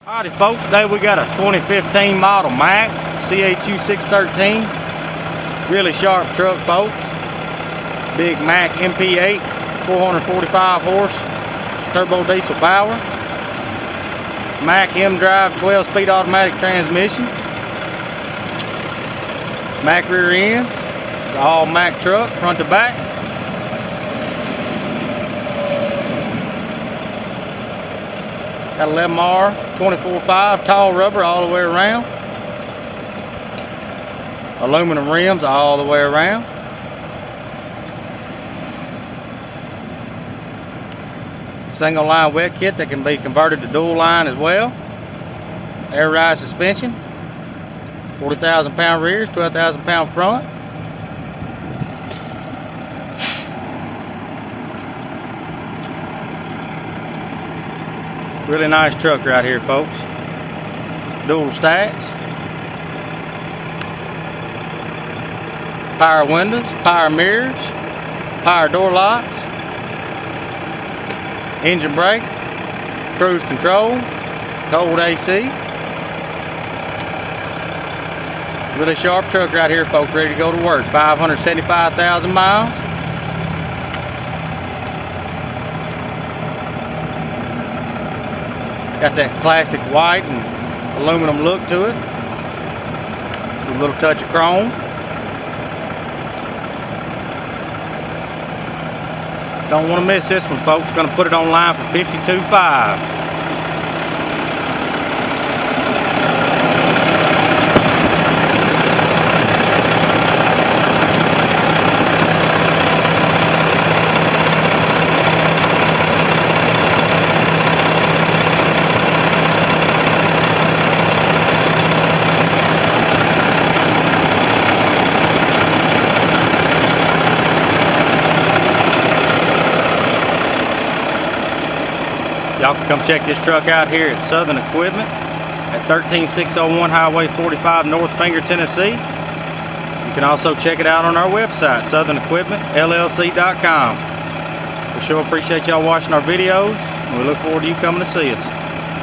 Howdy folks, today we got a 2015 model MACK CHU613. Really sharp truck folks. Big MACK MP8, 445 horse, turbo diesel power. MACK MDRIVE 12-speed automatic transmission. MACK rear ends. It's an all MACK truck, front to back. Got a 11R 24.5 tall rubber all the way around. Aluminum rims all the way around. Single line wet kit that can be converted to dual line as well. Air ride suspension. 40,000 pound rears, 12,000 pound front. Really nice truck right here folks. Dual stacks. Power windows, power mirrors, power door locks. Engine brake, cruise control, cold AC. Really sharp truck right here folks, ready to go to work. 575,000 miles. Got that classic white and aluminum look to it. With a little touch of chrome. Don't want to miss this one folks. Going to put it online for $52,500. Y'all can come check this truck out here at Southern Equipment at 13601 Highway 45 North Finger, Tennessee. You can also check it out on our website, SouthernEquipmentLLC.com. We sure appreciate y'all watching our videos, and we look forward to you coming to see us.